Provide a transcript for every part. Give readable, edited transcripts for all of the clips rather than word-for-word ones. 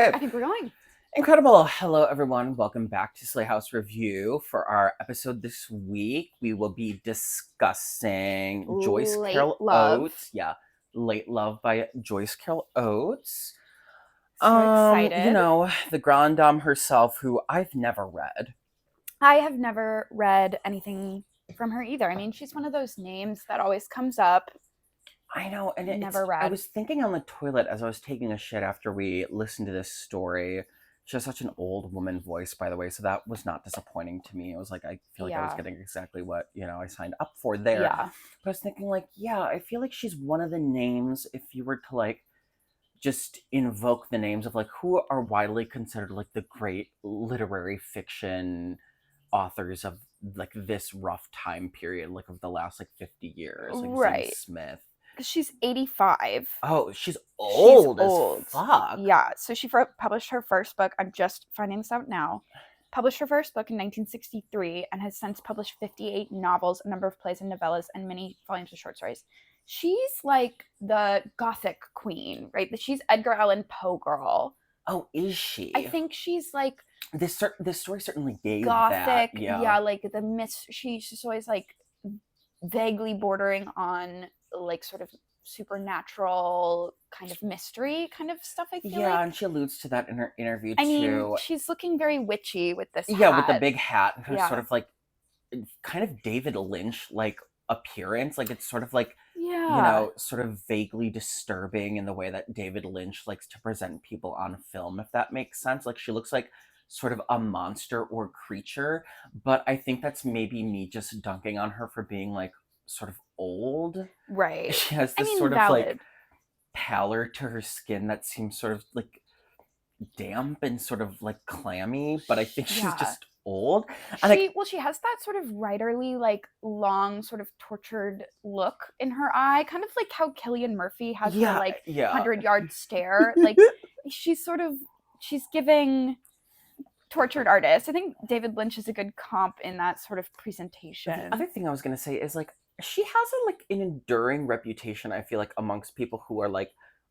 I think we're going. Incredible. Hello, everyone. Welcome back to Slayhouse Review. For our episode this week, we will be discussing Joyce Late Carol love. Oates. Yeah, Late Love by Joyce Carol Oates. So excited. The Grand Dame herself, who I've never read. I have never read anything from her either. I mean, she's one of those names that always comes up. I know, and Never I read. was thinking on the toilet as I was taking a shit after we listened to this story. She has such an old woman voice, by the way, so that was not disappointing to me. It was like, I feel like I was Yeah. getting exactly what, I signed up for there. Yeah. But I was thinking, like, yeah, I feel like she's one of the names, if you were to, like, just invoke the names of, like, who are widely considered, like, the great literary fiction authors of, like, this rough time period, like, of the last, like, 50 years. Like, Zadie Right. Smith. Because she's 85. Oh, she's She's old as old. fuck. Yeah. So she published her first book. I'm just finding this out now. Published her first book in 1963 and has since published 58 novels, a number of plays and novellas, and many volumes of short stories. She's like the Gothic queen, right? She's Edgar Allan Poe girl. Oh, is she? I think she's like this story certainly gave Gothic. that. Yeah, like the myth. She's always like vaguely bordering on like sort of supernatural kind of mystery kind of stuff. I feel Yeah, like. and she alludes to that in her interview I too. mean, she's looking very witchy with this Yeah, hat. with the big hat, who's Yeah. sort of like kind of David Lynch like appearance. Like it's sort of like sort of vaguely disturbing in the way that David Lynch likes to present people on film, if that makes sense. Like she looks like sort of a monster or creature, but I think that's maybe me just dunking on her for being like sort of old. Right. She has this sort of like pallor to her skin that seems sort of like damp and sort of like clammy, but I think she's just old. She has that sort of writerly, like long, sort of tortured look in her eye, kind of like how Cillian Murphy has her like 100-yard stare. Like she's giving tortured artist. I think David Lynch is a good comp in that sort of presentation. The other thing I was gonna say is like she has an enduring reputation, I feel like, amongst people who are like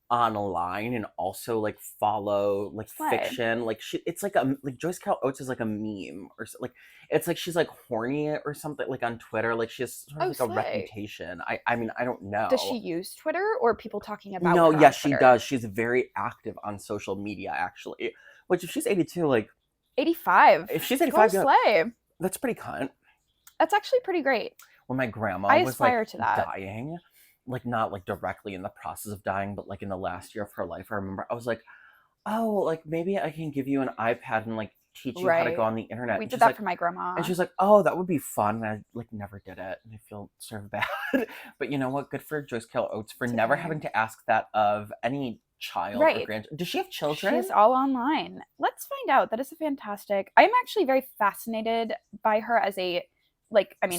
online and also like follow like fiction. Like it's like Joyce Carol Oates is like a meme or like it's like she's like horny or something like on Twitter. Like she has sort of like a reputation. I mean I don't know. Does she use Twitter or people talking about No, her yes, she does. She's very active on social media actually. Which if she's 82, like 85. If she's 85, slay. That's pretty cunt. That's actually pretty great. When my grandma was like dying, like not like directly in the process of dying, but like in the last year of her life, I remember I was like, oh, like maybe I can give you an iPad and like teach you how to go on the internet. We did that for my grandma. And she's like, oh, that would be fun. And I like never did it. And I feel sort of bad. But you know what? Good for Joyce Carol Oates for never having to ask that of any child or grandchild. Does she have children? She's all online. Let's find out. That is fantastic. I'm actually very fascinated by her as a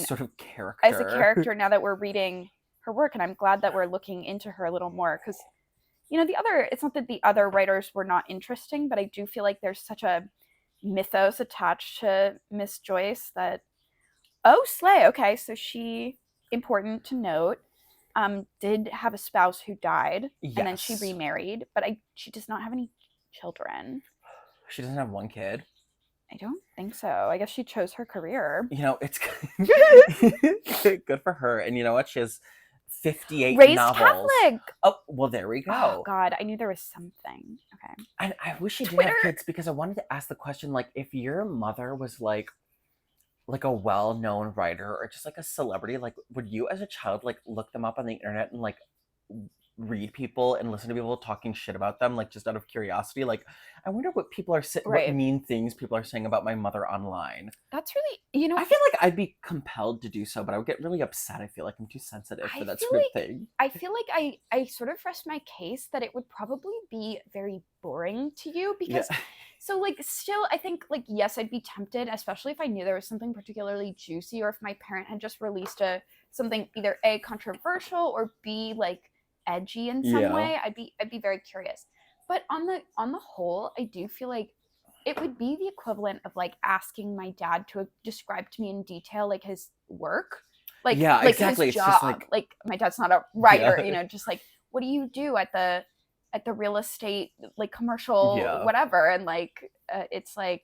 sort of character. As a character now that we're reading her work, and I'm glad that we're looking into her a little more because it's not that the other writers were not interesting, but I do feel like there's such a mythos attached to Miss Joyce that slay. Okay, so she, important to note, did have a spouse who died, and then she remarried, but she does not have any children. She doesn't have one kid? I don't think so. I guess she chose her career. It's good for her. And you know what? She has 58 Raised novels. Catholic. Oh, well, there we go. Oh, God. I knew there was something. Okay. And I wish she did have kids because I wanted to ask the question, like, if your mother was like a well-known writer or just like a celebrity, like, would you as a child like look them up on the internet and like read people and listen to people talking shit about them, like just out of curiosity? Like, I wonder what people are saying, what mean things people are saying about my mother online. That's really, I feel like I'd be compelled to do so, but I would get really upset. I feel like I'm too sensitive for that sort of thing. I feel like I sort of rest my case that it would probably be very boring to you because so like still I think like yes, I'd be tempted, especially if I knew there was something particularly juicy or if my parent had just released something either A, controversial, or B, like edgy in some way. I'd be very curious. But on the whole, I do feel like it would be the equivalent of like asking my dad to describe to me in detail like his work, like exactly. His job. Like my dad's not a writer, just like what do you do at the at the real estate like commercial Yeah. whatever, and like it's like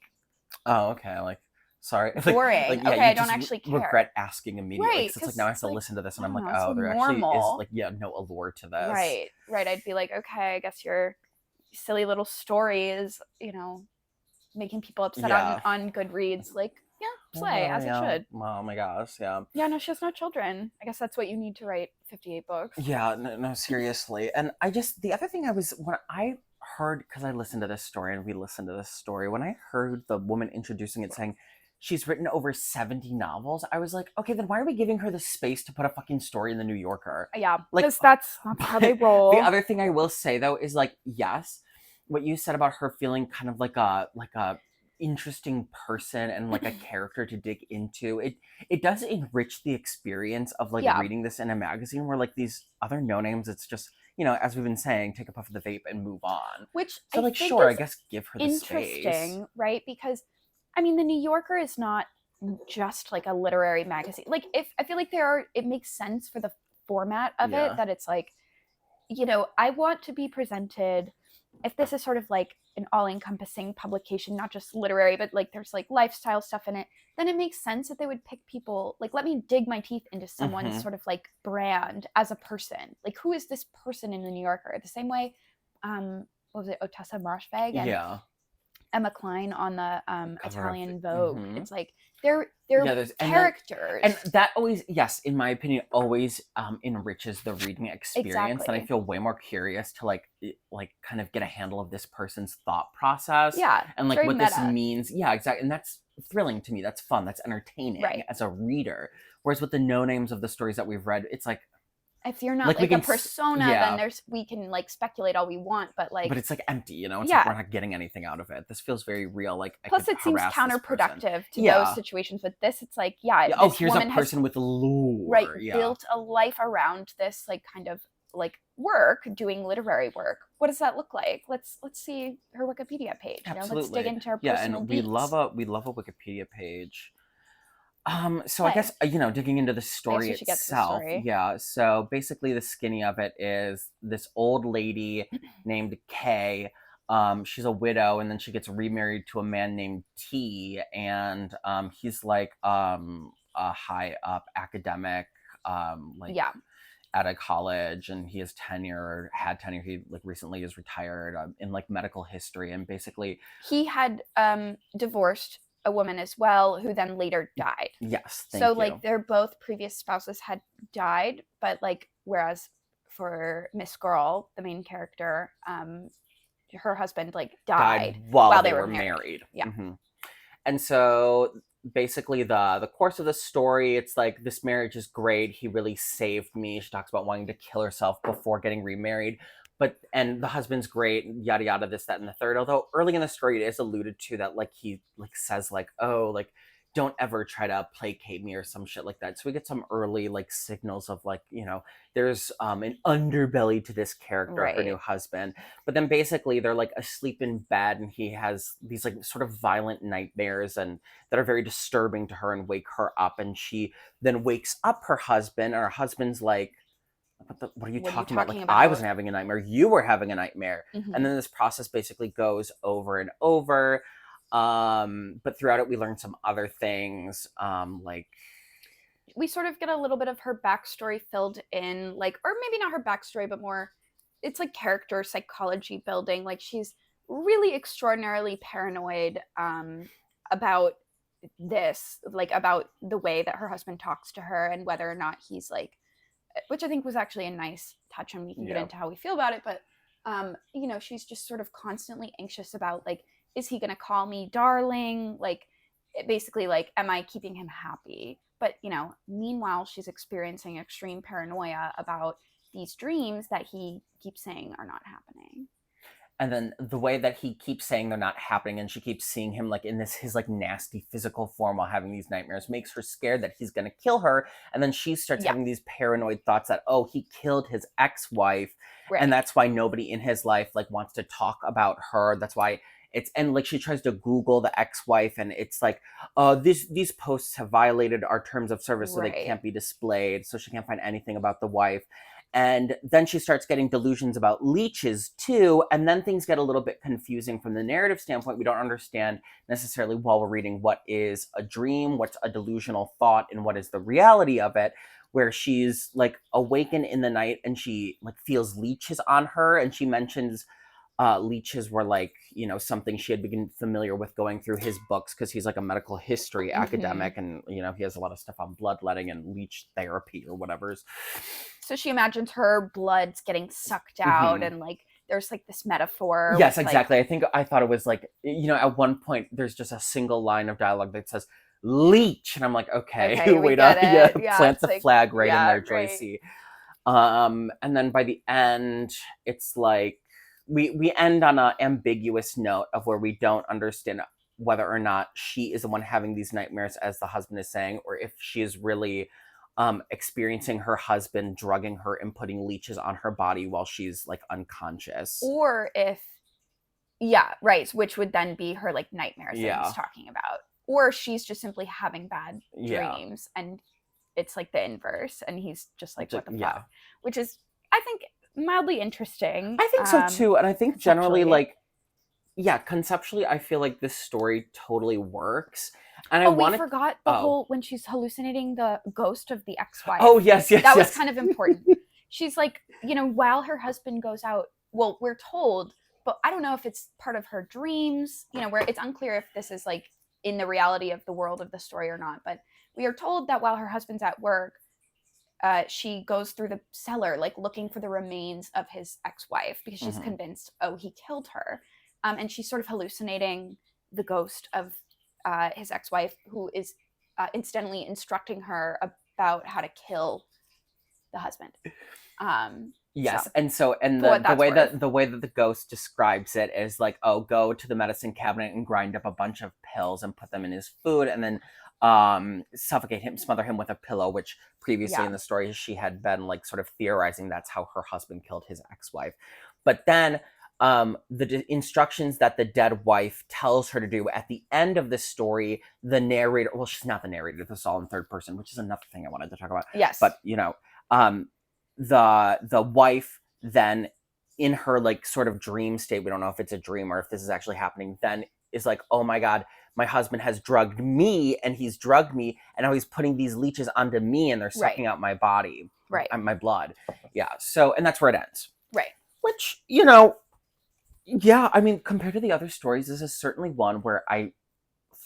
Oh, okay. Like, sorry. boring. Yeah, Okay, I you don't just actually care. regret asking immediately Right, because it's like because now I have it's to like, listen to this I and I'm don't like, know, so oh, there actually is normal. like, yeah, no allure to this. Right. I'd be like, okay, I guess your silly little story is, making people upset Yeah. on Goodreads. Like, yeah, slay, Oh, as it yeah. should. Oh my gosh. Yeah. Yeah, no, she has no children. I guess that's what you need to write 58 books. Yeah. No, seriously. And the other thing when I heard, because I listened to this story and we listened to this story, when I heard the woman introducing it saying she's written over 70 novels, I was like, okay, then why are we giving her the space to put a fucking story in the New Yorker? Yeah, Like, because that's how they the roll. other thing I will say though is like, yes, what you said about her feeling kind of like a interesting person and like a character to dig into, it does enrich the experience of like Yeah, reading this in a magazine where like these other no names, it's just, as we've been saying, take a puff of the vape and move on. which So I like, think sure, I is guess give her the space. interesting, right? Because I mean, the New Yorker is not just like a literary magazine. Like, if I feel like it makes sense for the format of it Yeah. that it's like, I want to be presented, if this is sort of like an all-encompassing publication, not just literary, but like there's like lifestyle stuff in it, then it makes sense that they would pick people, like, let me dig my teeth into someone's sort of like brand as a person. Like, who is this person in the New Yorker? The same way, what was it, Oates Marshbag and Yeah. Emma Klein on the Cover of Italian it. Vogue. Mhm. It's like they're Yeah, there's characters. and that always, yes, in my opinion, always enriches the reading experience. And I Exactly. feel way more curious to like kind of get a handle of this person's thought process Yeah, and it's like very what this meta. means. Yeah, exactly. And that's thrilling to me. That's fun. That's entertaining Right. as a reader. Whereas with the no names of the stories that we've read, it's like If you're not we like a can persona, then yeah, we can like speculate all we want, but like, but it's like empty, It's like yeah. we're not getting anything out of it. This feels very real. Like I Plus, could it seems harass this person. counterproductive to those Yeah. situations. With this, it's like, yeah, Yeah. Oh, this here's a woman has person with right lure. Yeah. built a life around this like kind of like work, doing literary work. What does that look like? Let's see her Wikipedia page. Let's dig Absolutely. into her Yeah, personal and beats. we love a Wikipedia page. So I Slay. guess digging into the I guess story we should get to the itself. story. Yeah. So basically, the skinny of it is this old lady named Kay. She's a widow, and then she gets remarried to a man named T, and he's like a high up academic, like Yeah, at a college, and he has tenure or had tenure. He like recently is retired in like medical history, and basically he had divorced a woman as well, who then later died. yes, So thank like you. their both previous spouses had died, but like whereas for Miss Girl, the main character, her husband like died while they they were were married. married. Yeah. And so basically the course of the story, it's like this marriage is great. He really saved me. She talks about wanting to kill herself before getting remarried. And the husband's great, yada yada, this, that, and the third. Although early in the story it is alluded to that like he like says like, oh, like don't ever try to placate me or some shit like that. So we get some early like signals of like, there's an underbelly to this character, her new Right. husband. But then basically they're like asleep in bed and he has these like sort of violent nightmares and that are very disturbing to her and wake her up. And she then wakes up her husband, and her husband's like, what are you talking about? Like, I wasn't having a nightmare. You were having a nightmare. Mm-hmm. And then this process basically goes over and over. But throughout it, we learn some other things. Like we sort of get a little bit of her backstory filled in, like, or maybe not her backstory, but more, it's like character psychology building. Like, she's really extraordinarily paranoid about this, like about the way that her husband talks to her and whether or not he's like, which I think was actually a nice touch, and we can get into how we feel about it. But she's just sort of constantly anxious about like, is he gonna call me darling? Like, basically, like, am I keeping him happy? But meanwhile, she's experiencing extreme paranoia about these dreams that he keeps saying are not happening. And then the way that he keeps saying they're not happening, and she keeps seeing him like in his like nasty physical form while having these nightmares, makes her scared that he's gonna kill her. And then she starts having these paranoid thoughts that, oh, he killed his ex-wife, right. And that's why nobody in his life like wants to talk about her. That's why and like she tries to Google the ex-wife, and it's like, these posts have violated our terms of service, so they can't be displayed. So she can't find anything about the wife. And then she starts getting delusions about leeches too. And then things get a little bit confusing from the narrative standpoint. We don't understand necessarily while we're reading what is a dream, what's a delusional thought, and what is the reality of it. Where she's like awakened in the night and she like feels leeches on her, and she mentions leeches were like, you know, something she had been familiar with going through his books because he's like a medical history academic, and you know, he has a lot of stuff on bloodletting and leech therapy or whatever's. So she imagines her blood's getting sucked out, and like there's like this metaphor. Yes, with, exactly. like, I thought it was like, you know, at one point there's just a single line of dialogue that says leech, and I'm like, okay, we wait get up, it. yeah, plant the like, flag right in there, right. Joycey. And then by the end, it's like we end on an ambiguous note of where we don't understand whether or not she is the one having these nightmares, as the husband is saying, or if she is really experiencing her husband drugging her and putting leeches on her body while she's like unconscious. Or if, right, which would then be her like nightmares that he's talking about. Or she's just simply having bad dreams, and it's like the inverse, and he's just like, what the fuck? Which is, I think, mildly interesting. I think so too, and I think generally, like, conceptually, I feel like this story totally works. And we forgot the whole when she's hallucinating the ghost of the ex-wife. Oh, yes. That was kind of important. She's like, you know, while her husband goes out, well, we're told, but I don't know if it's part of her dreams, you know, where it's unclear if this is like in the reality of the world of the story or not. But we are told that while her husband's at work, she goes through the cellar, like looking for the remains of his ex-wife because she's convinced, he killed her. And she's sort of hallucinating the ghost of his ex-wife, who is incidentally instructing her about how to kill the husband. Yes, so. and the way that the ghost describes it is like, oh, go to the medicine cabinet and grind up a bunch of pills and put them in his food, and then suffocate him, smother him with a pillow, which previously in the story she had been like sort of theorizing that's how her husband killed his ex-wife. But then the instructions that the dead wife tells her to do at the end of the story, the narrator, well, she's not the narrator, this is all in third person, which is another thing I wanted to talk about. Yes. But, you know, the wife then, in her like sort of dream state, we don't know if it's a dream or if this is actually happening, then is like, oh my God, my husband has drugged me, and he's drugged me, and now he's putting these leeches onto me, and they're sucking out my body, my blood. Yeah. So, and that's where it ends. Right. Which, you know, I mean, compared to the other stories, this is certainly one where I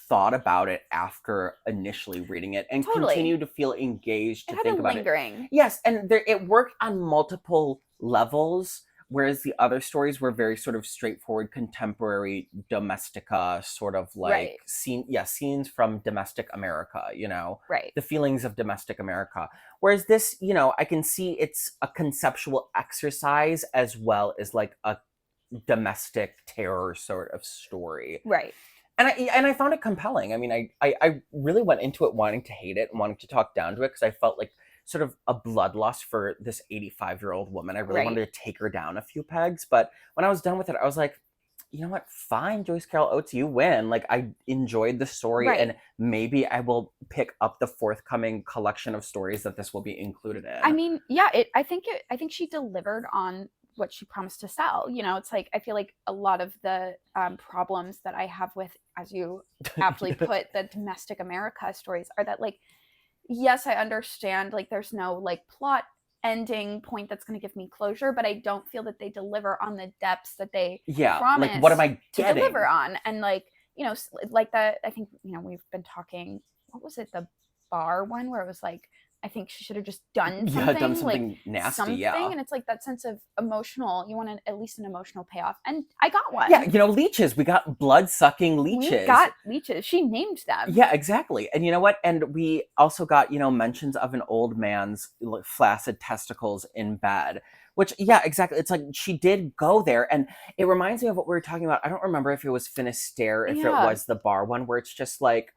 thought about it after initially reading it and continued to feel engaged to think about lingering. It. Yes, and it worked on multiple levels, whereas the other stories were very sort of straightforward, contemporary domestica, sort of like scenes from domestic America, you know, the feelings of domestic America. Whereas this, you know, I can see it's a conceptual exercise as well as like a domestic terror sort of story. Right. And I found it compelling. I mean, I really went into it wanting to hate it and wanting to talk down to it because I felt like sort of a bloodlust for this 85-year-old woman. I really wanted to take her down a few pegs. But when I was done with it, I was like, you know what? Fine, Joyce Carol Oates, you win. Like, I enjoyed the story, and maybe I will pick up the forthcoming collection of stories that this will be included in. I mean, I think she delivered on what she promised to sell. You know, it's like, I feel like a lot of the problems that I have with, as you aptly put, the domestic America stories are that, like, yes, I understand, like, there's no like plot ending point that's going to give me closure, but I don't feel that they deliver on the depths that they promise, like, what am I getting to deliver on. And like, you know, like that, I think, you know, we've been talking, what was it, the bar one where it was like, I think she should have just done something, like nasty, and it's like that sense of emotional, you want at least an emotional payoff, and I got one. Yeah, you know, leeches, we got blood-sucking leeches. We got leeches, she named them. Yeah, exactly. And you know what? And we also got, you know, mentions of an old man's flaccid testicles in bed, which, yeah, exactly. It's like she did go there, and it reminds me of what we were talking about. I don't remember if it was Finisterre, if it was the bar one, where it's just like,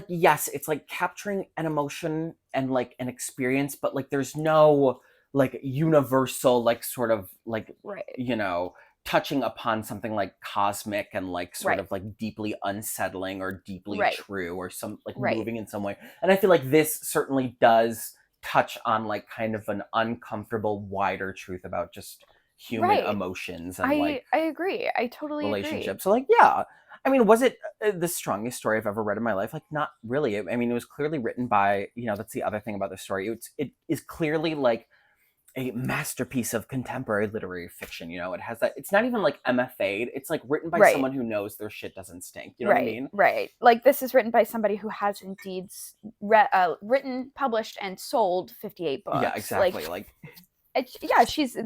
yes, it's like capturing an emotion and like an experience, but like there's no like universal, like sort of like, you know, touching upon something like cosmic and like sort of like deeply unsettling or deeply true or some like moving in some way. And I feel like this certainly does touch on like kind of an uncomfortable, wider truth about just human emotions and like I agree. I totally relationships. So like, yeah. I mean, was it the strongest story I've ever read in my life? Like, not really. I mean, it was clearly written by, that's the other thing about the story. It is clearly like a masterpiece of contemporary literary fiction. It has that. It's not even like MFA'd. It's like written by someone who knows their shit doesn't stink. You know what I mean? Right. Like this is written by somebody who has indeed written, published, and sold 58 books. Yeah, exactly.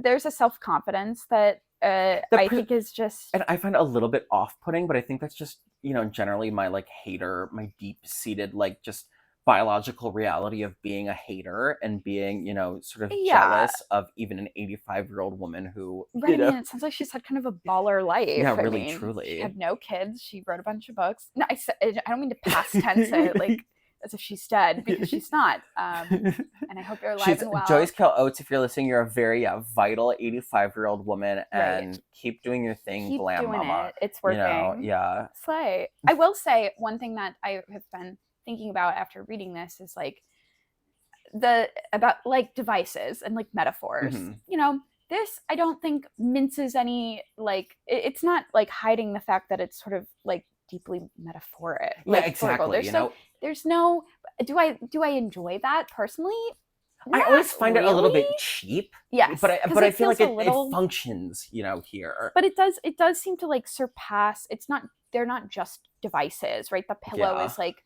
There's a self-confidence that I think is just, and I find a little bit off-putting, but I think that's just generally my like hater, my deep-seated like just biological reality of being a hater and being sort of jealous of even an 85-year-old woman who I mean, it sounds like she's had kind of a baller life. Yeah, really, truly. She had no kids. She wrote a bunch of books. No, I don't mean to past tense it like as if she's dead, because she's not. And I hope you're alive and well. Joyce Oates, if you're listening, you're a very vital 85-year-old woman, and keep doing your thing, keep glam doing mama. It's working. Slay. I will say one thing that I have been thinking about after reading this is like about devices and like metaphors. This I don't think minces any, like it's not like hiding the fact that it's sort of like deeply metaphoric. Yeah, exactly. There's no, do I enjoy that personally? I always find it a little bit cheap. Yes, but I feel like it functions, here. But it does seem to like surpass. They're not just devices, right? The pillow is like,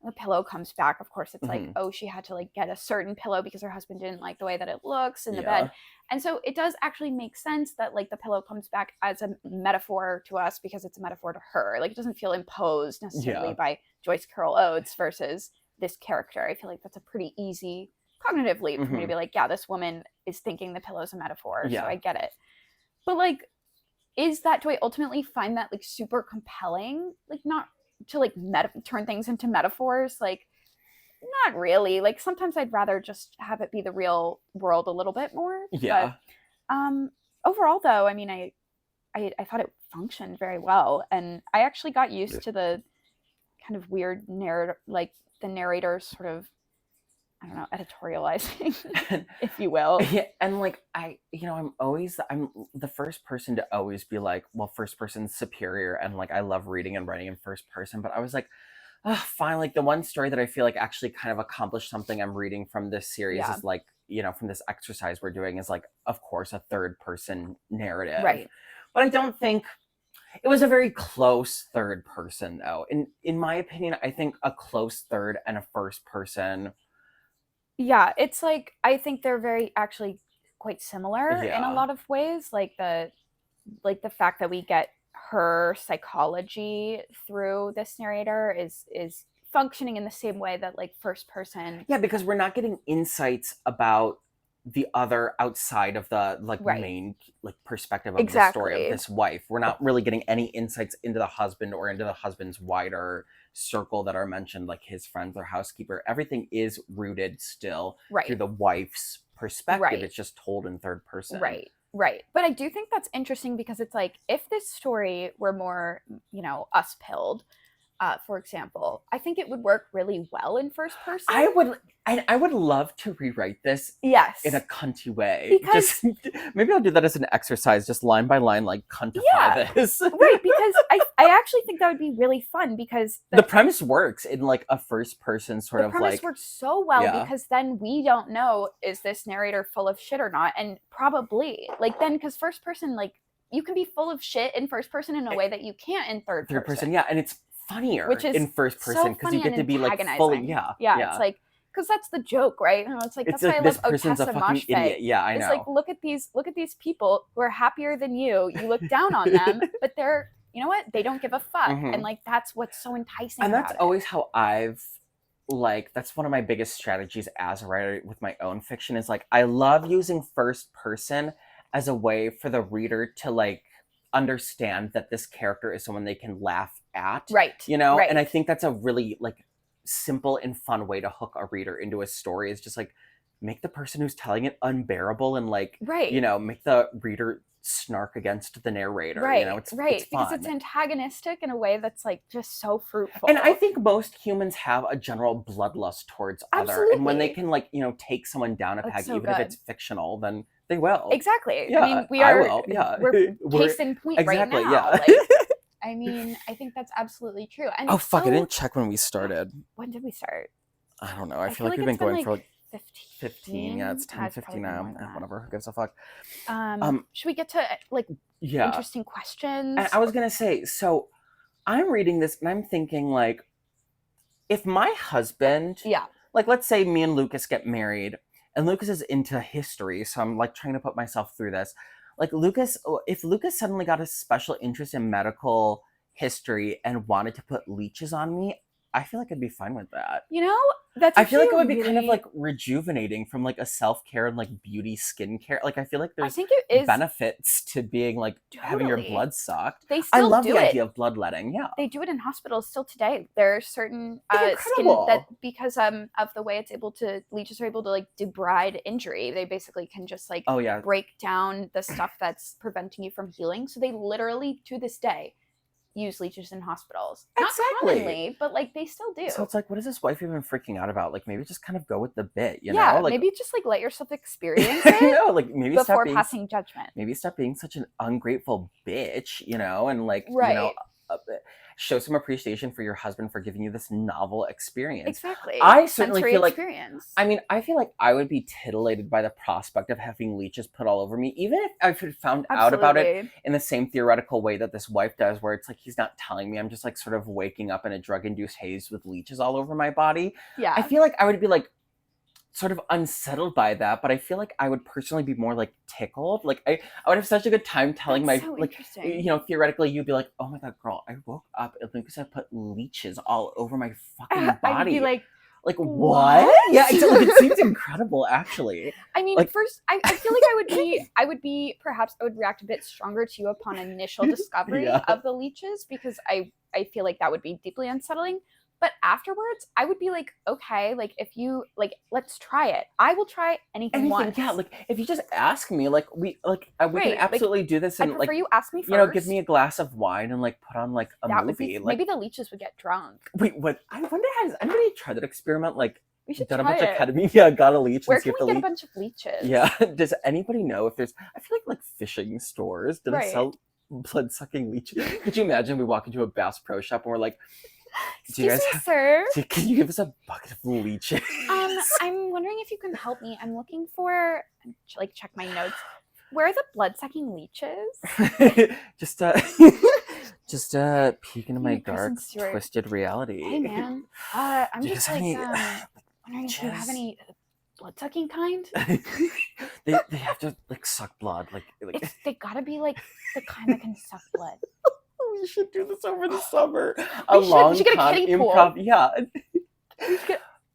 the pillow comes back. Of course, it's like, oh, she had to like get a certain pillow because her husband didn't like the way that it looks in the bed. And so it does actually make sense that like the pillow comes back as a metaphor to us because it's a metaphor to her. Like it doesn't feel imposed necessarily by Joyce Carol Oates versus this character. I feel like that's a pretty easy cognitive leap for me to be like, yeah, this woman is thinking the pillow's a metaphor, so I get it. But like, do I ultimately find that like super compelling? Like not to like turn things into metaphors, like not really. Like sometimes I'd rather just have it be the real world a little bit more. But overall though, I mean, I thought it functioned very well, and I actually got used to the kind of weird narrator, like the narrator's sort of, I don't know, editorializing, if you will. Yeah, and like I'm the first person to always be like, well, first person's superior, and like I love reading and writing in first person, but I was like, oh, fine. Like the one story that I feel like actually kind of accomplished something I'm reading from this series is like, from this exercise we're doing is like, of course, a third person narrative. Right. But I don't think it was a very close third person though. In my opinion, I think a close third and a first person. Yeah, it's like, I think they're very actually quite similar in a lot of ways. Like the fact that we get her psychology through this narrator is functioning in the same way that like first person. Yeah, because we're not getting insights about the other outside of the like main like perspective of the story of this wife. We're not really getting any insights into the husband or into the husband's wider circle that are mentioned, like his friends, their housekeeper. Everything is rooted still through the wife's perspective. It's just told in third person. Right. But I do think that's interesting because it's like, if this story were more, us pilled, for example, I think it would work really well in first person. I would love to rewrite this in a cunty way. Because maybe I'll do that as an exercise, just line by line, like cuntify this. Right, because I actually think that would be really fun because the premise works in like a first person sort of like. The premise works so well because then we don't know, is this narrator full of shit or not? And probably like then, because first person, like you can be full of shit in first person in a way that you can't in third person. Yeah, and it's funnier which is in first person because you get to be like fully it's like, because that's the joke, right? It's like, that's why I love Oates and Moshfegh. Idiot. Yeah, I know. It's like, look at these people who are happier than you. You look down on them, but they're, you know what? They don't give a fuck, and like that's what's so enticing. And that's always how I've like. That's one of my biggest strategies as a writer with my own fiction is like I love using first person as a way for the reader to like understand that this character is someone they can laugh at, right. And I think that's a really like simple and fun way to hook a reader into a story, is just like make the person who's telling it unbearable and like, Right. you know, make the reader snark against the narrator. Right. You know, it's Right. Because fun. it's antagonistic in a way that's like just so fruitful. And I think most humans have a general bloodlust towards other. And when they Absolutely. can like, you know, take someone down a That's peg, so even if good. it's fictional, then they will. Exactly. Yeah, I mean, I will. Yeah. we're case in point right exactly, now. yeah. Like, I mean, I think that's absolutely true. And Oh fuck! I so, didn't check when we started. when did we start? I don't know. I feel feel like we've it's been going like for like 15. 15. Yeah, it's 10:50 probably now. more than that. Whatever. Who gives a fuck? Should we get to like Yeah. interesting questions? And I was gonna say, so I'm reading this and I'm thinking like, if my husband, Yeah. like let's say me and Lucas get married, and Lucas is into history, so I'm like trying to put myself through this. Like Lucas, if Lucas suddenly got a special interest in medical history and wanted to put leeches on me, I feel like I'd be fine with that. You know, that's I feel like it would be really... kind of like rejuvenating from like a self-care and like beauty skincare. Like I feel like I there's think it is benefits to being like having your totally. blood sucked. They I still love do the it. idea of bloodletting. Yeah. They do it in hospitals still today. There are certain It's skin incredible. that because of the way it's able to leeches are able to like debride injury. They basically can just like Oh yeah. break down the stuff that's preventing you from healing. So they literally to this day use leeches in hospitals. Not Exactly. commonly, but like they still do. So it's like, what is this wife even freaking out about? Like maybe just kind of go with the bit, you Yeah, know? Like maybe just like let yourself experience I it know, like maybe stop before being passing judgment. maybe stop being such an ungrateful bitch, you know, and like, you know, Right. show some appreciation for your husband for giving you this novel experience. Exactly. I certainly Sensory feel like, experience. I mean, I feel like I would be titillated by the prospect of having leeches put all over me, even if I had found out about it Absolutely. in the same theoretical way that this wife does, where it's like he's not telling me, I'm just like sort of waking up in a drug-induced haze with leeches all over my body. Yeah. I feel like I would be like sort of unsettled by that, but I feel like I would personally be more like tickled. Like I would have such a good time telling That's my so like, interesting. you know, theoretically you'd be like, oh my god, girl, I woke up and Lucas had put leeches all over my fucking body. I would be like what? Yeah, it seems incredible actually. I mean, like, first I feel like I would react a bit stronger to you upon initial discovery Yeah. of the leeches because I feel like that would be deeply unsettling. But afterwards, I would be like, okay, like if you like, let's try it. I will try anything once. Yeah, like if you just ask me, like we Right, can absolutely do this, I and prefer like you ask me first. you know, give me a glass of wine and like put on like a That movie. would be, like maybe the leeches would get drunk. wait, what? I wonder, has anybody tried that experiment? Like We should done a try bunch it. of ketamine? Yeah, got a leech. Where and see can if we the get a leech... bunch of leeches? Yeah. Does anybody know if there's? I feel like fishing stores that Right. sell blood sucking leeches. Could you imagine we walk into a Bass Pro Shop and we're like, do you Excuse guys me, sir. can you give us a bucket of leeches? I'm wondering if you can help me. I'm looking for, like, check my notes. Where are the blood-sucking leeches? just peek into my dark, twisted reality. Hey, man. I'm Do you just guys have like any wondering if you have any blood-sucking kind. they have to like suck blood, like They gotta be like the kind that can suck blood. we should do this over the summer. We should get a kiddie improv, pool. yeah.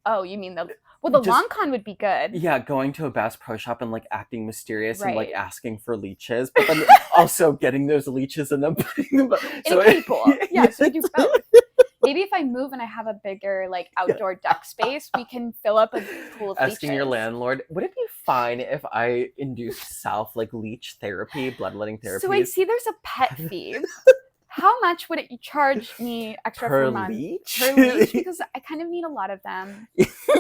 Oh, you mean the long con would be good. Yeah, going to a Bass Pro Shop and like acting mysterious and like Right. asking for leeches, but then also getting those leeches and then putting them In a kiddie pool. Yeah, so we do both. Maybe if I move and I have a bigger like outdoor deck space, we can fill up a pool of leeches. Asking your landlord, would it be fine if I induced South like leech therapy, bloodletting therapy? So I see there's a pet fee. How much would it charge me extra per month? Leech? Per leech? Because I kind of need a lot of them.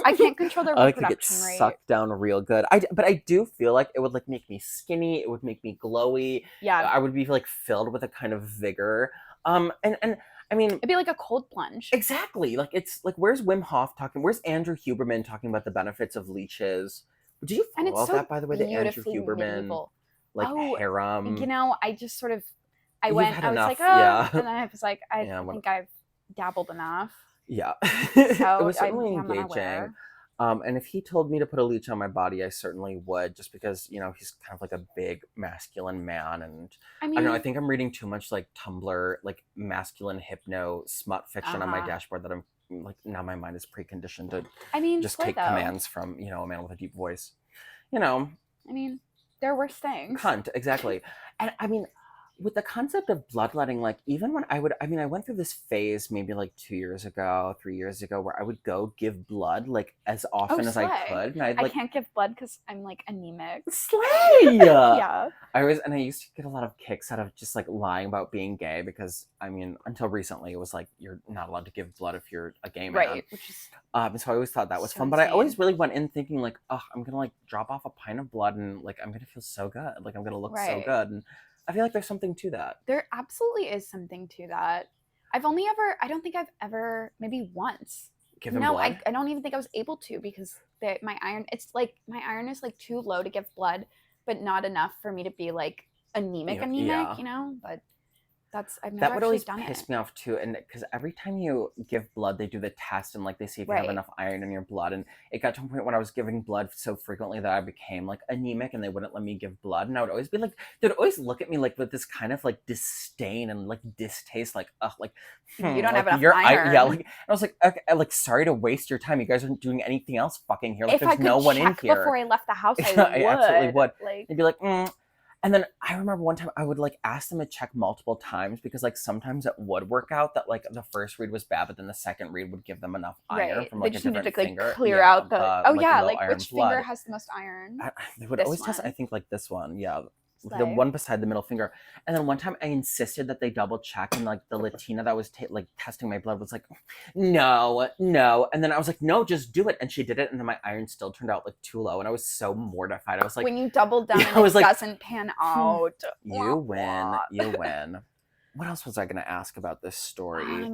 I can't control their I could reproduction get rate. sucked down real good. But I do feel like it would like make me skinny. It would make me glowy. Yeah. I would be like filled with a kind of vigor. And I mean, it'd be like a cold plunge. Exactly. Like it's like, where's Wim Hof talking? Where's Andrew Huberman talking about the benefits of leeches? Did you follow all that, by the way? The Andrew Huberman harem. You know, I just sort of. I You've went. had I was enough, like, oh, yeah. and then I was like, I think I've dabbled enough. Yeah. So it was certainly I'm engaging. And if he told me to put a leech on my body, I certainly would, just because, you know, he's kind of like a big masculine man. And I don't know, I think I'm reading too much like Tumblr, like masculine hypno smut fiction on my dashboard that I'm like, now my mind is preconditioned to just take commands from, you know, a man with a deep voice. You know. I mean, there are worse things. Cunt, exactly. And I mean, with the concept of bloodletting, like even when I went through this phase maybe like 2 years ago, 3 years ago, where I would go give blood like as often as I slay. could, and I'd I like can't give blood because I'm like anemic. slay. Yeah. I used to get a lot of kicks out of just like lying about being gay because I mean until recently it was like you're not allowed to give blood if you're a gay man. Right, which is so I always thought that was so fun, but I always insane. really went in thinking like, oh, I'm gonna like drop off a pint of blood and like I'm gonna feel so good, like I'm gonna look so Right. good, and I feel like there's something to that. There absolutely is something to that. I don't think I've ever, maybe once. Given No, blood. I don't even think I was able to because my iron, it's like my iron is like too low to give blood, but not enough for me to be like anemic, Yeah. you know? But I've never That would actually always done piss it. me off too, and because every time you give blood, they do the test and like they see if you have Right. enough iron in your blood. And it got to a point when I was giving blood so frequently that I became like anemic, and they wouldn't let me give blood. And I would always be like, they'd always look at me like with this kind of like disdain and like distaste, like ugh, like You don't like have enough you're iron. yeah. Like I was like, okay, like sorry to waste your time. You guys aren't doing anything else fucking here. Like If I there's could no one in check here. before I left the house, I I absolutely would. Like, They'd be like, And then I remember one time I would like ask them to check multiple times because like sometimes it would work out that like the first read was bad, but then the second read would give them enough iron right. from They like a just needed different to like finger. clear out the oh like yeah, low like iron which blood. finger has the most iron? They would This always test, I one. think, like this one, yeah. The Slay. one beside the middle finger. And then one time I insisted that they double check, and like the Latina that was like testing my blood was like, no. And then I was like, no, just do it. And she did it, and then my iron still turned out like too low, and I was so mortified. I was like, When you double down and I was it like, doesn't pan out. you win. What else was I gonna ask about this story?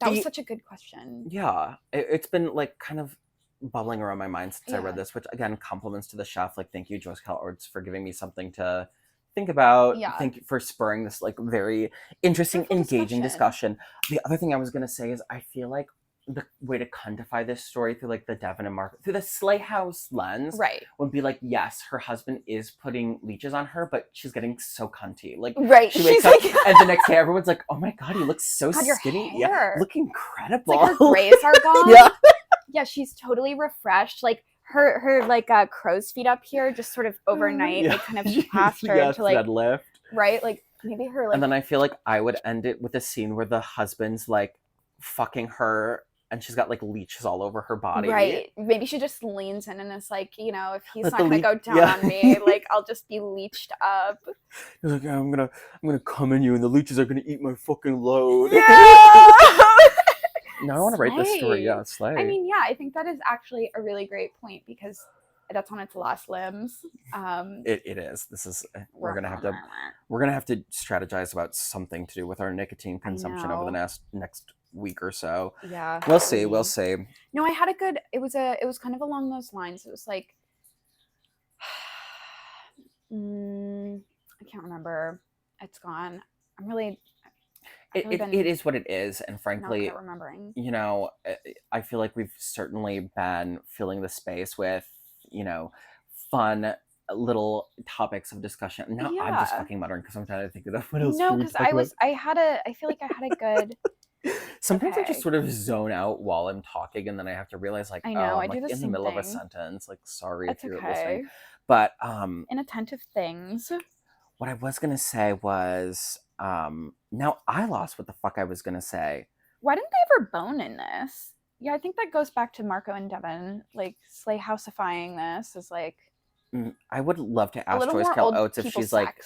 That was such a good question. Yeah, it's been like kind of bubbling around my mind since I read Yeah. this, which again, compliments to the chef. Like, thank you, Joyce Oates, for giving me something to think about. Yeah. Thank you for spurring this like very interesting, Fruitful engaging discussion. The other thing I was gonna say is I feel like the way to quantify this story through like the Devin and Mark through the Slayhouse lens, Right. would be like, yes, her husband is putting leeches on her, but she's getting so cunty. Like, Right. she wakes up and the next day everyone's like, oh my god, you look so God, your skinny. hair. Yeah, look incredible. It's like her grays are gone. Yeah. Yeah, she's totally refreshed. Like her like crow's feet up here just sort of overnight like kind of passed her into like lift. Right? Like maybe her like And then I feel like I would end it with a scene where the husband's like fucking her and she's got like leeches all over her body. Right. Maybe she just leans in and is like, you know, if he's Let not the gonna leech- go down yeah. on me, like I'll just be leeched up. He's like, I'm gonna come in you and the leeches are gonna eat my fucking load. Yeah. Now I want to write this story. Yeah, slay. I mean, yeah, I think that is actually a really great point because that's on its last limbs. It is. This is we're gonna have to strategize about something to do with our nicotine consumption over the next week or so. Yeah. We'll see. We'll see. No, I had a good it was kind of along those lines. It was like I can't remember. It's gone. I'm really it is what it is, and frankly, not remembering. You know, I feel like we've certainly been filling the space with, you know, fun little topics of discussion. Now I'm just fucking muttering because I'm trying to think of what else. No, because I feel like I had a good. Sometimes I just sort of zone out while I'm talking, and then I have to realize, like, I know, I'm I do like the in the middle of a sentence. Like, sorry if you're listening, but inattentive things. What I was gonna say was, now I lost what the fuck I was gonna say. Why didn't they ever bone in this? Yeah, I think that goes back to Marco and Devin, like Slayhousifying this is like. I would love to ask Joyce Oates if she's like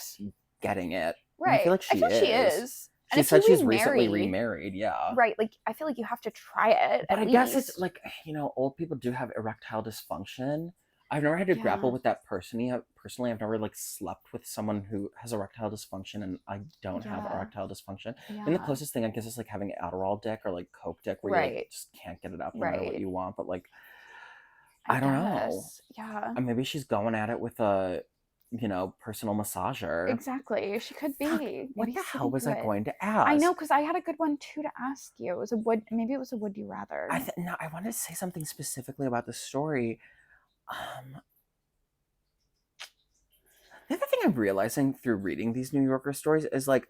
getting it. Right. I feel like she is. She said she's recently remarried. Yeah. Right. Like I feel like you have to try it. But I guess it's like, you know, old people do have erectile dysfunction. I've never had to grapple with that personally. I've never like slept with someone who has erectile dysfunction, and I don't have erectile dysfunction. I mean, the closest thing I guess is like having Adderall dick or like Coke dick, where you like, just can't get it up no matter what you want. But like, I don't know. Yeah. And maybe she's going at it with a, you know, personal massager. Exactly. She could be. What the hell was I going to ask? I know, because I had a good one too to ask you. It was maybe it was a would you rather. No, I wanted to say something specifically about the story. The other thing I'm realizing through reading these New Yorker stories is like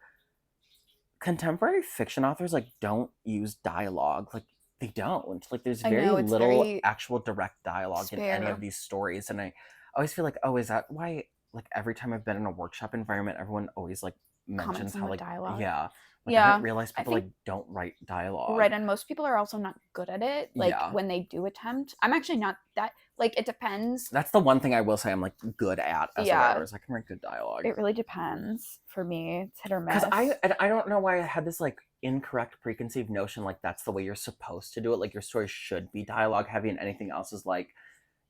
contemporary fiction authors like don't use dialogue. Like they don't. Like there's very little actual direct dialogue in any of these stories. And I always feel like, oh, is that why like every time I've been in a workshop environment, everyone always like mentions comments on how the like dialogue. yeah. Like, I Yeah, didn't realize I people think like don't write dialogue. right, and most people are also not good at it. Like Yeah. when they do attempt, I'm actually not that. Like it depends. That's the one thing I will say I'm like good at as a Yeah. writer is I can write good dialogue. It really depends for me. It's hit or miss. Because I don't know why I had this like incorrect preconceived notion like that's the way you're supposed to do it. Like your story should be dialogue heavy and anything else is like,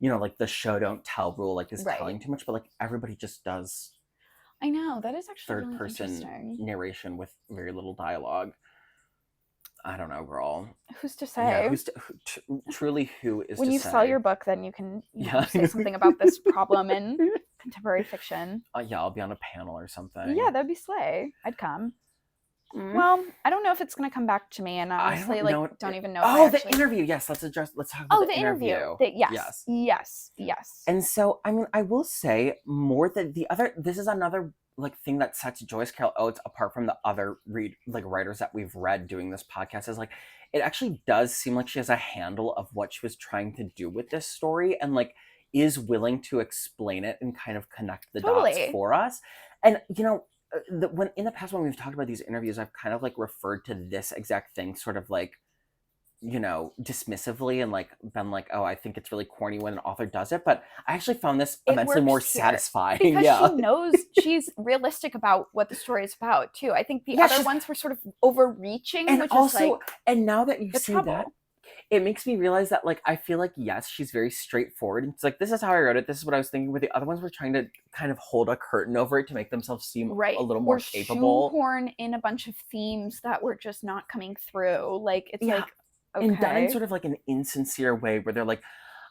you know, like the show don't tell rule, like is Right. telling too much, but like everybody just does I know, that is actually third really person interesting. narration with very little dialogue. I don't know, girl. Who's to say? Yeah, truly who is when to you say? sell your book, then you can say something about this problem in contemporary fiction. Yeah, I'll be on a panel or something. Yeah, that'd be slay. I'd come. Well, I don't know if it's gonna come back to me, and honestly, don't even know. Oh, if I the interview. Yes, let's talk about the interview. Yes. And so, I mean, I will say more than the other. This is another like thing that sets Joyce Carol Oates apart from the other writers that we've read doing this podcast. Is like it actually does seem like she has a handle of what she was trying to do with this story, and like is willing to explain it and kind of connect the dots for us. And you know. When in the past when we've talked about these interviews, I've kind of like referred to this exact thing sort of like, you know, dismissively and like been like, oh, I think it's really corny when an author does it, but I actually found this immensely more satisfying. Because she knows she's realistic about what the story is about too. I think the other ones were sort of overreaching, and which also, is like, and now that you say that, it makes me realize that like I feel like yes, she's very straightforward. It's like this is how I wrote it. This is what I was thinking. But the other ones were trying to kind of hold a curtain over it to make themselves seem a little more capable. Shoehorn in a bunch of themes that were just not coming through. Like it's like okay. And done in sort of like an insincere way where they're like,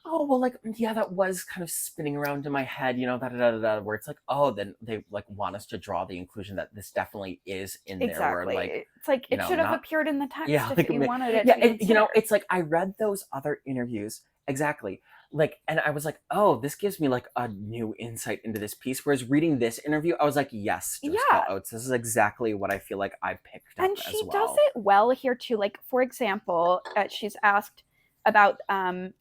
oh well, like yeah, that was kind of spinning around in my head, you know, where it's like, oh, then they like want us to draw the inclusion that this definitely is in there. Where, like, it's like it should have appeared in the text if you wanted it. Yeah, and you know, it's like I read those other interviews exactly, like, and I was like, oh, this gives me like a new insight into this piece. Whereas reading this interview, I was like, yes, Joyce Carol Oates, this is exactly what I feel like I picked up. And she does it well here too. Like for example, she's asked about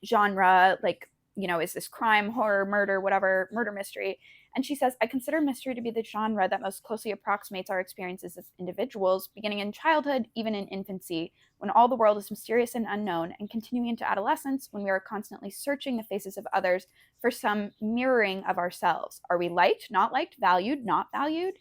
genre, like, you know, is this crime, horror, murder, whatever, murder mystery? And she says, I consider mystery to be the genre that most closely approximates our experiences as individuals, beginning in childhood, even in infancy, when all the world is mysterious and unknown, and continuing into adolescence, when we are constantly searching the faces of others for some mirroring of ourselves. Are we liked, not liked, valued, not valued?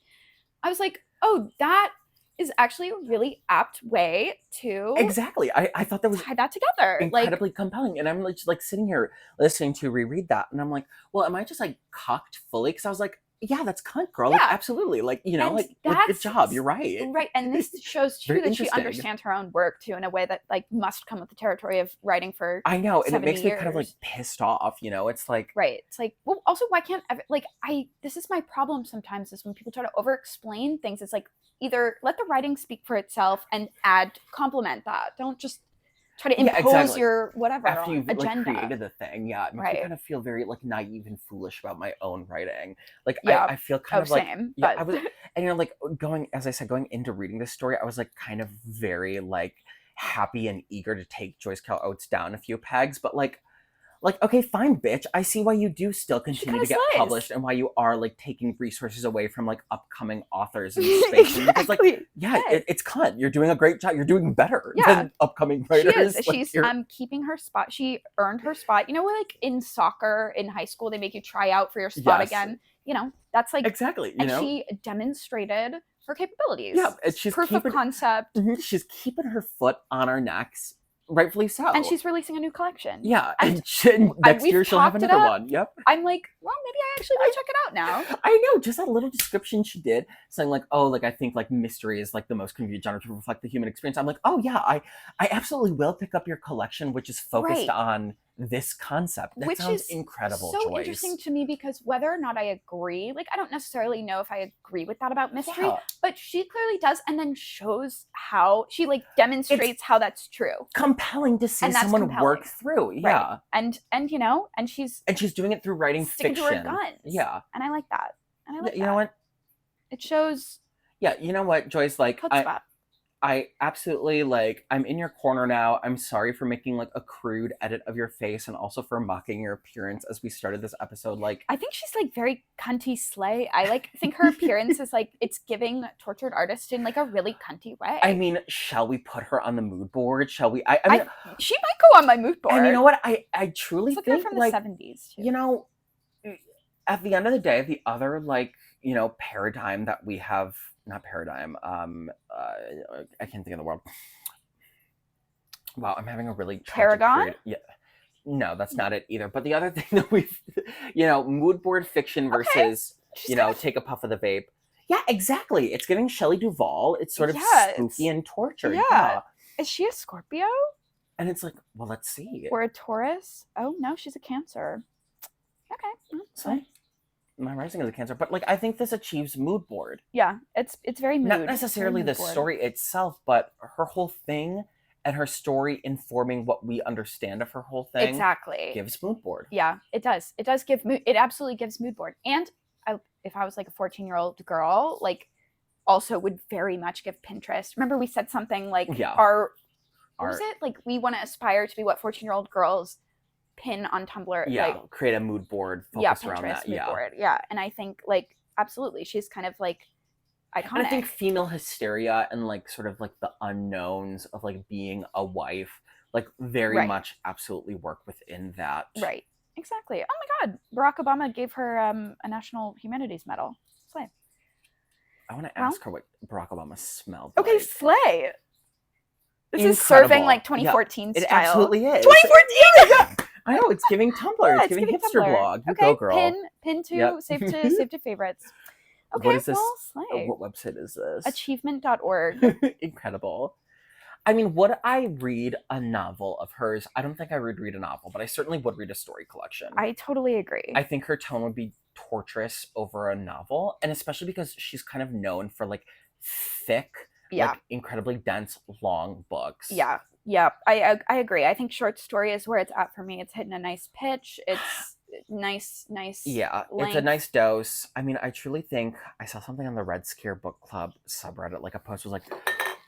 I was like, oh, that is actually a really apt way to I thought that was tie that together, incredibly compelling. And I'm just like sitting here listening to reread that, and I'm like, well, am I just like cocked fully? Because I was like, yeah, that's cunt, girl. Like, absolutely. Like, you know, like good job. You're right. Right. And this shows too that she understands her own work too in a way that like must come with the territory of writing for I know, and it makes me kind of like pissed off, you know. It's like it's like, well, also why can't this is my problem sometimes is when people try to over explain things. It's like either let the writing speak for itself and complement that. Don't just try to impose your whatever after you've agenda. Like, created the thing. Yeah, it makes me kind of feel very like naive and foolish about my own writing. Like I feel kind of like I was, and you know, like going into reading this story, I was like kind of very like happy and eager to take Joyce Carol Oates down a few pegs, but like okay, fine, bitch. I see why you do still continue to get published and why you are like taking resources away from like upcoming authors in space. Because like, it's cunt. You're doing a great job. You're doing better than upcoming writers. She's keeping her spot. She earned her spot. You know, like in soccer in high school, they make you try out for your spot again. You know, that's like exactly. You know, she demonstrated her capabilities. Yeah, and she's proof of concept. She's keeping her foot on our necks. Rightfully so. And she's releasing a new collection. Yeah. And next year she'll have another one. Yep. I'm like, well, maybe I actually will check it out now. I know. Just that little description she did saying like, oh, like I think like mystery is like the most convenient genre to reflect the human experience. I'm like, oh yeah, I absolutely will pick up your collection, which is focused on this concept. That sounds incredible, so Joyce. Interesting to me because whether or not I agree, like I don't necessarily know if I agree with that about mystery, but she clearly does, and then shows how she like demonstrates how that's true. Compelling to see someone work through, and you know, and she's doing it through writing fiction. To her guns, and I like that. And I like you know what? It shows. Yeah, you know what, Joyce? Like I absolutely, like, I'm in your corner now. I'm sorry for making, like, a crude edit of your face and also for mocking your appearance as we started this episode. Like, I think she's like very cunty slay. I like think her appearance is like it's giving tortured artist in like a really cunty way. I mean, shall we put her on the mood board? Shall we? I mean, she might go on my mood board. And you know what? I truly it's think from like the 70s too. You know, at the end of the day, the other like paradigm that we have, not paradigm, I can't think of the word. Wow, I'm having a really Paragon. Period. Yeah. No, that's not it either. But the other thing that we've, mood board fiction versus, take a puff of the vape. Yeah, exactly. It's giving Shelley Duvall. It's sort of spooky and tortured. Yeah. Is she a Scorpio? And it's like, well, let's see. Or a Taurus? Oh, no, she's a Cancer. Okay. So, my rising is a Cancer. But, like, I think this achieves mood board. Yeah, it's very mood. Not necessarily the story itself, but her whole thing and her story informing what we understand of her whole thing. Exactly. Gives mood board. Yeah, it does. It does give mood. It absolutely gives mood board. And if I was like a 14-year-old girl, like also would very much give Pinterest. Remember we said something like what was it? Like we want to aspire to be what 14-year-old girls pin on Tumblr. Yeah, like, create a mood board focused around that. Mood board. Yeah, and I think like absolutely she's kind of like iconic. And I think female hysteria and like sort of like the unknowns of like being a wife like very much absolutely work within that. Right. Exactly. Oh my God. Barack Obama gave her a National Humanities Medal. Slay. I want to ask her what Barack Obama smelled like. Okay, slay. This is serving like 2014 style. It absolutely is. 2014! I know, it's giving Tumblr. It's giving hipster Tumblr. Blog. You go, girl. Pin to, save to favorites. Okay, what is this? Slay. What website is this? Achievement.org. Incredible. I mean, would I read a novel of hers? I don't think I would read a novel, but I certainly would read a story collection. I totally agree. I think her tone would be torturous over a novel, and especially because she's kind of known for like thick, like incredibly dense, long books. Yeah. I agree. I think short story is where it's at for me. It's hitting a nice pitch. It's nice. Yeah, length. It's a nice dose. I mean, I truly think I saw something on the Red Scare Book Club subreddit. Like a post was like,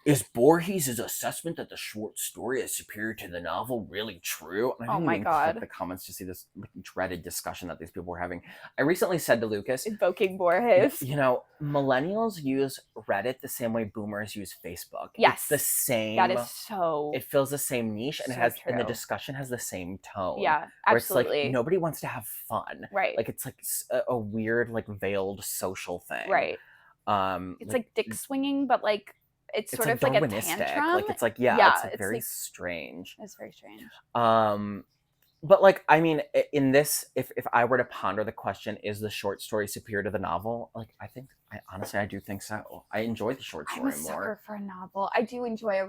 is Borges' assessment that the short story is superior to the novel really true? And I didn't even click the comments to see this dreaded discussion that these people were having. I recently said to Lucas, invoking Borges, millennials use Reddit the same way boomers use Facebook. Yes, it's the same. That is so. It fills the same niche, and so and the discussion has the same tone. Yeah, absolutely. Where it's like nobody wants to have fun. Right. Like it's like a weird, like veiled social thing. Right. It's like dick swinging, but like. It's sort of like a tantrum. Like it's like it's very like, strange. It's very strange. But like I mean, in this, if I were to ponder the question, is the short story superior to the novel? Like I honestly I do think so. I enjoy the short story more. I'm a sucker for a novel. I do enjoy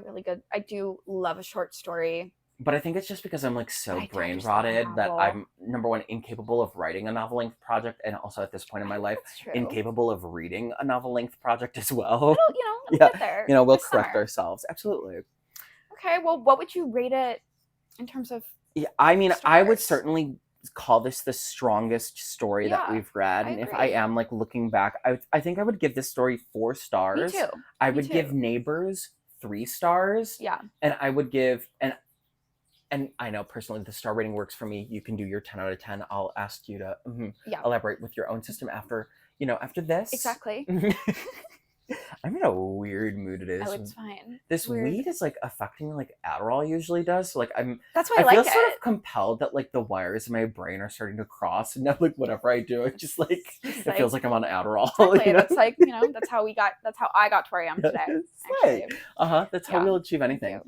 I do love a short story. But I think it's just because I'm like so brain rotted that I'm number one incapable of writing a novel length project, and also at this point in my life incapable of reading a novel length project as well. It'll get there. We'll correct ourselves. Absolutely. Okay, well, what would you rate it in terms of? Yeah, I mean, I would certainly call this the strongest story that we've read, and if I am like looking back, I think I would give this story 4 stars. Me too. I would give Neighbors 3 stars. Yeah. And I would give and I know personally the star rating works for me. You can do your 10 out of 10. I'll ask you to elaborate with your own system after this. Exactly. I'm in a weird mood today. Oh, it's fine. This weed is like affecting me like Adderall usually does. So like That's why I like feel sort of compelled that like the wires in my brain are starting to cross, and now like whatever I do, it just like it feels like I'm on Adderall. Exactly. That's like that's how I got to where I am today. That's how we'll achieve anything.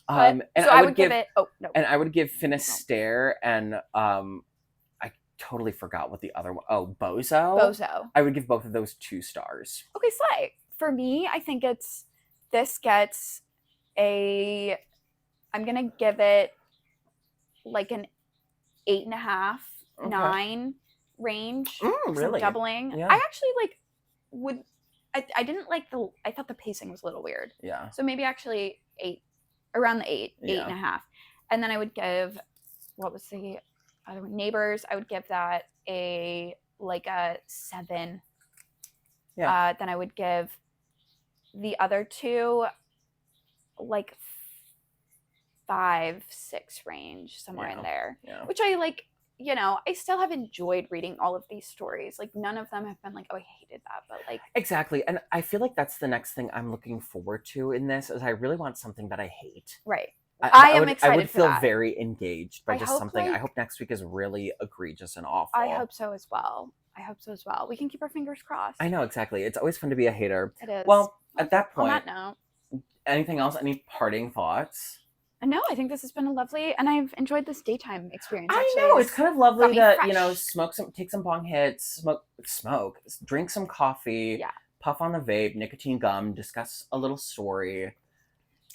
And so I would give it. Oh no. And I would give Finisterre and I totally forgot what the other one. Oh, Bozo. I would give both of those 2 stars. Okay, slay. For me, I think this gets I'm gonna give it like an 8.5, 9 range. Really? Doubling. Yeah. I actually I didn't like I thought the pacing was a little weird. Yeah. So maybe actually 8, around the 8.5. And then I would give, what was the other one? Neighbors, I would give that a 7. Yeah. Then I would give the other 2 like 5, 6 range, somewhere in there. Yeah. Which I like, you know, I still have enjoyed reading all of these stories. Like none of them have been like, oh, I hated that, but like Exactly. And I feel like that's the next thing I'm looking forward to in this is I really want something that I hate. right. I am would excited for feel that. very engaged by I just hope, something. I like- hope next week is really egregious and awful. I hope so as well. We can keep our fingers crossed. I know, exactly. It's always fun to be a hater. It is. Well, at that On point, that note, anything else? Any parting thoughts? no, I think this has been a lovely, and I've enjoyed this daytime experience. I Actually, know This it's kind of got lovely me to you know fresh. take some bong hits, drink some coffee, Yeah, puff on the vape, nicotine gum, discuss a little story.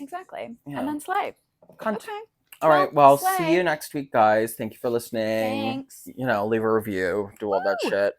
exactly. Yeah. And then slay. Cunt. Okay. All right. Well, slay. see you next week, guys. Thank you for listening. Thanks. You know, leave a review, do all that Woo! shit.